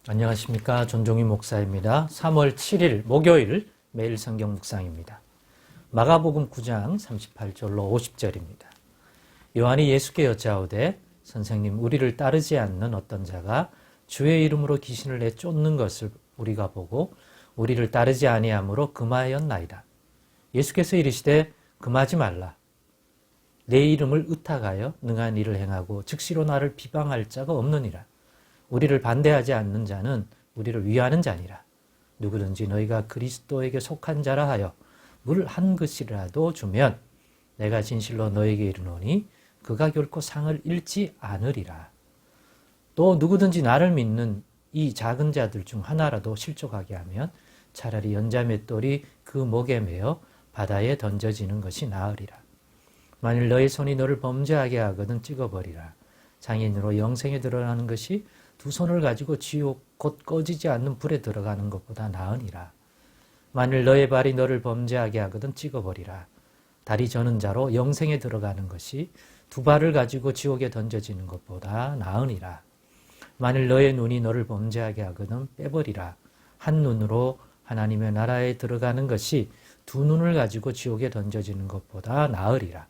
안녕하십니까. 존종희 목사입니다. 3월 7일 목요일 매일 성경 묵상입니다. 마가복음 9장 38절로 50절입니다. 요한이 예수께 여짜오되 선생님 우리를 따르지 않는 어떤 자가 주의 이름으로 귀신을 내쫓는 것을 우리가 보고 우리를 따르지 아니하므로 금하였나이다. 예수께서 이르시되 금하지 말라. 내 이름을 의탁하여 능한 일을 행하고 즉시로 나를 비방할 자가 없느니라. 우리를 반대하지 않는 자는 우리를 위하는 자니라. 누구든지 너희가 그리스도에게 속한 자라 하여 물 한 그릇이라도 주면 내가 진실로 너에게 이르노니 그가 결코 상을 잃지 않으리라. 또 누구든지 나를 믿는 이 작은 자들 중 하나라도 실족하게 하면 차라리 연자 맷돌이 그 목에 매어 바다에 던져지는 것이 나으리라. 만일 너의 손이 너를 범죄하게 하거든 찍어버리라. 장애인으로 영생에 들어가는 것이 두 손을 가지고 지옥 곧 꺼지지 않는 불에 들어가는 것보다 나으니라. 만일 너의 발이 너를 범죄하게 하거든 찍어버리라. 다리 저는 자로 영생에 들어가는 것이 두 발을 가지고 지옥에 던져지는 것보다 나으니라. 만일 너의 눈이 너를 범죄하게 하거든 빼버리라. 한 눈으로 하나님의 나라에 들어가는 것이 두 눈을 가지고 지옥에 던져지는 것보다 나으리라.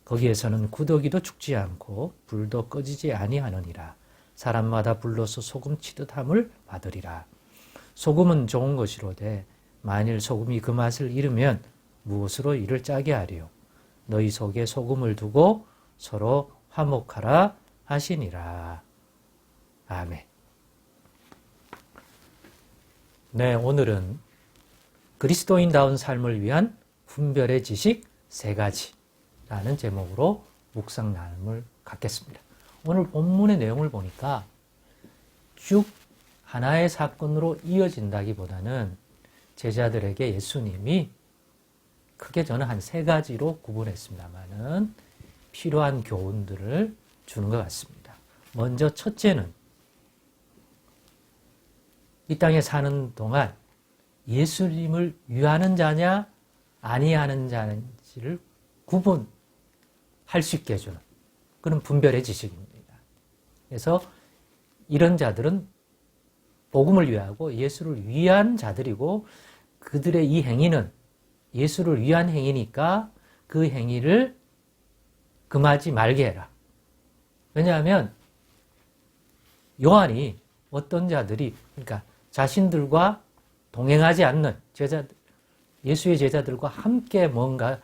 거기에서는 구더기도 죽지 않고 불도 꺼지지 아니하느니라. 사람마다 불로서 소금 치듯 함을 받으리라. 소금은 좋은 것이로되 만일 소금이 그 맛을 잃으면 무엇으로 이를 짜게 하리요. 너희 속에 소금을 두고 서로 화목하라 하시니라. 아멘. 네, 오늘은 그리스도인다운 삶을 위한 분별의 지식 3가지라는 제목으로 묵상 나눔을 갖겠습니다. 오늘 본문의 내용을 보니까 쭉 하나의 사건으로 이어진다기보다는 제자들에게 예수님이 크게 저는 한 3가지로 구분했습니다만은 필요한 교훈들을 주는 것 같습니다. 먼저 첫째는 이 땅에 사는 동안 예수님을 위하는 자냐 아니하는 자인지를 구분할 수 있게 해주는 그런 분별의 지식입니다. 그래서 이런 자들은 복음을 위하고 예수를 위한 자들이고 그들의 이 행위는 예수를 위한 행위니까 그 행위를 금하지 말게 해라. 왜냐하면 요한이 어떤 자들이 그러니까 자신들과 동행하지 않는 제자들, 예수의 제자들과 함께 뭔가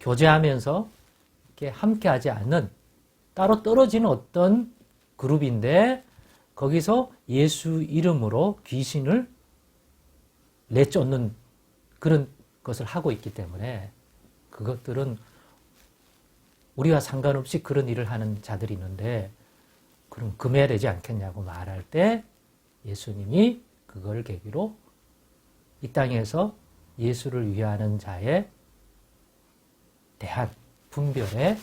교제하면서 이렇게 함께하지 않는 따로 떨어지는 어떤 그룹인데 거기서 예수 이름으로 귀신을 내쫓는 그런 것을 하고 있기 때문에 그것들은 우리와 상관없이 그런 일을 하는 자들이 있는데 그럼 금해야 되지 않겠냐고 말할 때 예수님이 그걸 계기로 이 땅에서 예수를 위하는 자에 대한 분별의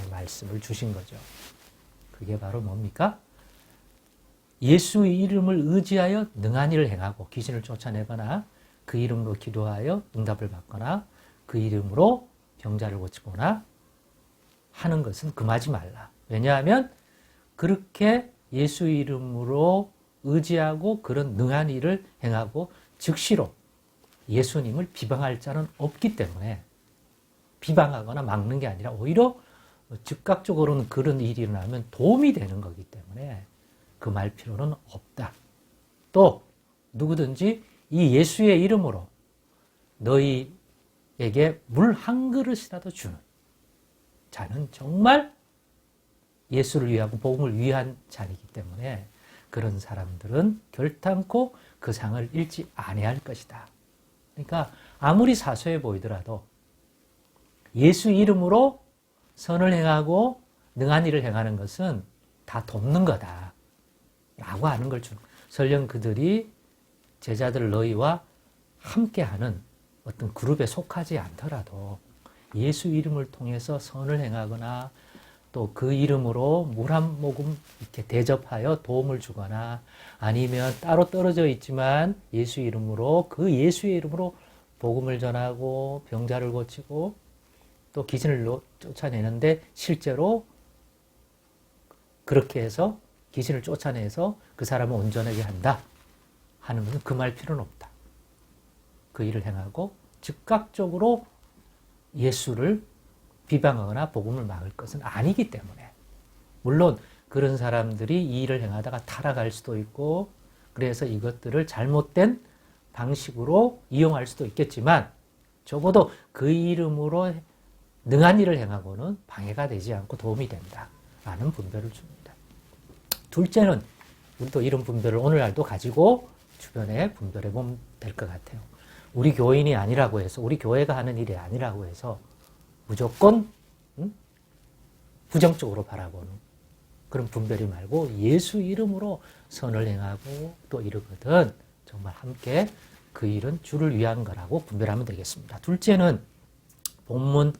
말씀을 주신 거죠. 그게 바로 뭡니까? 예수의 이름을 의지하여 능한 일을 행하고 귀신을 쫓아내거나 그 이름으로 기도하여 응답을 받거나 그 이름으로 병자를 고치거나 하는 것은 금하지 말라. 왜냐하면 그렇게 예수의 이름으로 의지하고 그런 능한 일을 행하고 즉시로 예수님을 비방할 자는 없기 때문에 비방하거나 막는 게 아니라 오히려 즉각적으로는 그런 일이 일어나면 도움이 되는 거기 때문에 금할 필요는 없다. 또 누구든지 이 예수의 이름으로 너희에게 물 한 그릇이라도 주는 자는 정말 예수를 위하고 복음을 위한 자이기 때문에 그런 사람들은 결단코 그 상을 잃지 아니할 것이다. 그러니까 아무리 사소해 보이더라도 예수 이름으로 선을 행하고 능한 일을 행하는 것은 다 돕는 거다. 라고 하는 걸 주는 거예요. 설령 그들이 제자들 너희와 함께하는 어떤 그룹에 속하지 않더라도 예수 이름을 통해서 선을 행하거나 또 그 이름으로 물 한 모금 이렇게 대접하여 도움을 주거나 아니면 따로 떨어져 있지만 예수 이름으로 그 예수의 이름으로 복음을 전하고 병자를 고치고 또 귀신을 쫓아내는데 실제로 그렇게 해서 귀신을 쫓아내서 그 사람을 온전하게 한다 하는 것은 금할 필요는 없다. 그 일을 행하고 즉각적으로 예수를 비방하거나 복음을 막을 것은 아니기 때문에, 물론 그런 사람들이 이 일을 행하다가 타락할 수도 있고 그래서 이것들을 잘못된 방식으로 이용할 수도 있겠지만 적어도 그 이름으로 능한 일을 행하고는 방해가 되지 않고 도움이 된다라는 분별을 줍니다. 둘째는 우리도 이런 분별을 오늘날도 가지고 주변에 분별해 보면 될 것 같아요. 우리 교인이 아니라고 해서, 우리 교회가 하는 일이 아니라고 해서 무조건 부정적으로 바라보는 그런 분별이 말고 예수 이름으로 선을 행하고 또 이러거든 정말 함께 그 일은 주를 위한 거라고 분별하면 되겠습니다. 둘째는 본문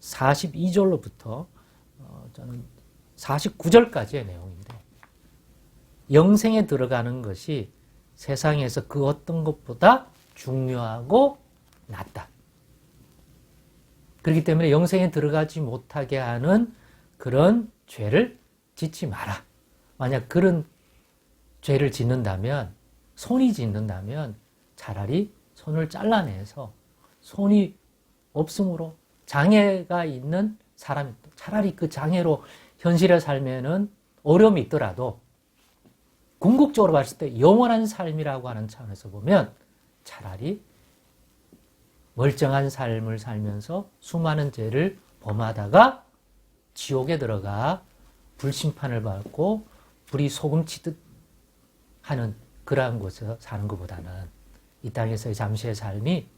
42절로부터 저는 49절까지의 내용인데, 영생에 들어가는 것이 세상에서 그 어떤 것보다 중요하고 낫다. 그렇기 때문에 영생에 들어가지 못하게 하는 그런 죄를 짓지 마라. 만약 그런 죄를 짓는다면, 손이 짓는다면 차라리 손을 잘라내서, 손이 없으므로 장애가 있는 사람이 차라리 그 장애로 현실에 살면은 어려움이 있더라도 궁극적으로 봤을 때 영원한 삶이라고 하는 차원에서 보면 차라리 멀쩡한 삶을 살면서 수많은 죄를 범하다가 지옥에 들어가 불심판을 받고 불이 소금치듯 하는 그러한 곳에서 사는 것보다는 이 땅에서의 잠시의 삶이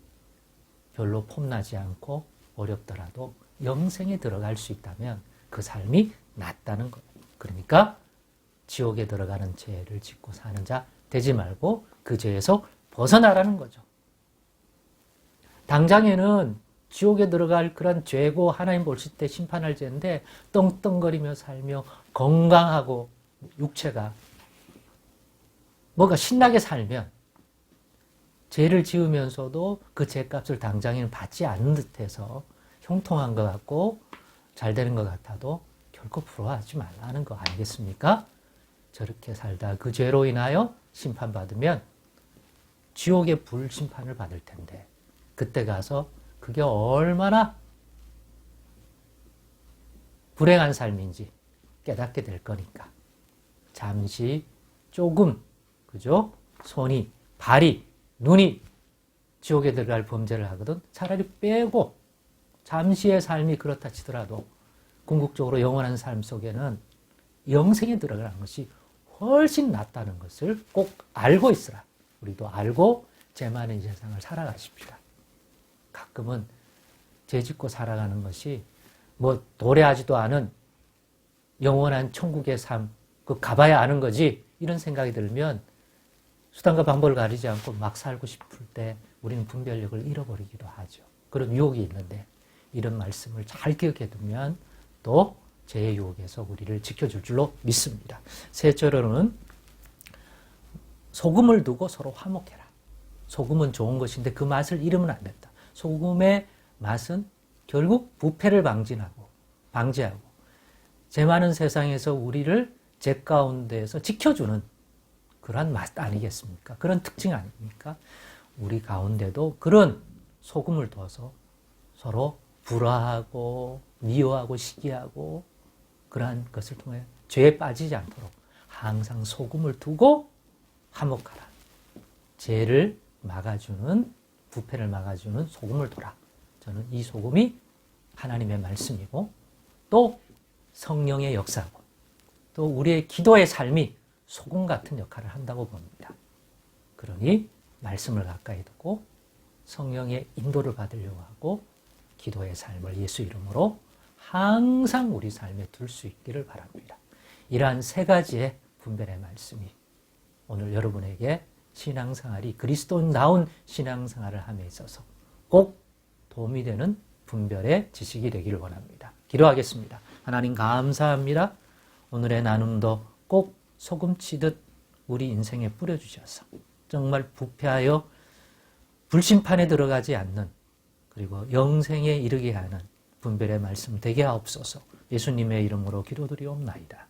별로 폼나지 않고 어렵더라도 영생에 들어갈 수 있다면 그 삶이 낫다는 거예요. 그러니까 지옥에 들어가는 죄를 짓고 사는 자 되지 말고 그 죄에서 벗어나라는 거죠. 당장에는 지옥에 들어갈 그런 죄고 하나님 보실 때 심판할 죄인데 떵떵거리며 살며 건강하고 육체가 뭔가 신나게 살면 죄를 지으면서도 그 죄값을 당장에는 받지 않는 듯해서 형통한 것 같고 잘 되는 것 같아도 결코 부러워하지 말라는 거 아니겠습니까? 저렇게 살다 그 죄로 인하여 심판받으면 지옥의 불심판을 받을 텐데 그때 가서 그게 얼마나 불행한 삶인지 깨닫게 될 거니까 잠시 조금 그죠? 손이, 발이, 눈이 지옥에 들어갈 범죄를 하거든 차라리 빼고 잠시의 삶이 그렇다 치더라도 궁극적으로 영원한 삶 속에는 영생에 들어가는 것이 훨씬 낫다는 것을 꼭 알고 있으라. 우리도 알고 죄 많은 세상을 살아가십시다. 가끔은 죄 짓고 살아가는 것이 뭐 도래하지도 않은 영원한 천국의 삶, 그 가봐야 아는 거지 이런 생각이 들면 수단과 방법을 가리지 않고 막 살고 싶을 때 우리는 분별력을 잃어버리기도 하죠. 그런 유혹이 있는데 이런 말씀을 잘 기억해 두면 또 죄의 유혹에서 우리를 지켜줄 줄로 믿습니다. 셋째로는 소금을 두고 서로 화목해라. 소금은 좋은 것인데 그 맛을 잃으면 안 된다. 소금의 맛은 결국 부패를 방지하고 죄 많은 세상에서 우리를 죄 가운데에서 지켜주는 그러한 맛 아니겠습니까? 그런 특징 아닙니까? 우리 가운데도 그런 소금을 둬서 서로 불화하고 미워하고 시기하고 그러한 것을 통해 죄에 빠지지 않도록 항상 소금을 두고 화목하라. 죄를 막아주는, 부패를 막아주는 소금을 둬라. 저는 이 소금이 하나님의 말씀이고 또 성령의 역사고 또 우리의 기도의 삶이 소금 같은 역할을 한다고 봅니다. 그러니 말씀을 가까이 두고 성령의 인도를 받으려고 하고 기도의 삶을 예수 이름으로 항상 우리 삶에 둘 수 있기를 바랍니다. 이러한 세 가지의 분별의 말씀이 오늘 여러분에게 신앙생활이 그리스도인다운 신앙생활을 함에 있어서 꼭 도움이 되는 분별의 지식이 되기를 원합니다. 기도하겠습니다. 하나님 감사합니다. 오늘의 나눔도 꼭 소금치듯 우리 인생에 뿌려주셔서 정말 부패하여 불심판에 들어가지 않는 그리고 영생에 이르게 하는 분별의 말씀 되게 하옵소서. 예수님의 이름으로 기도드리옵나이다.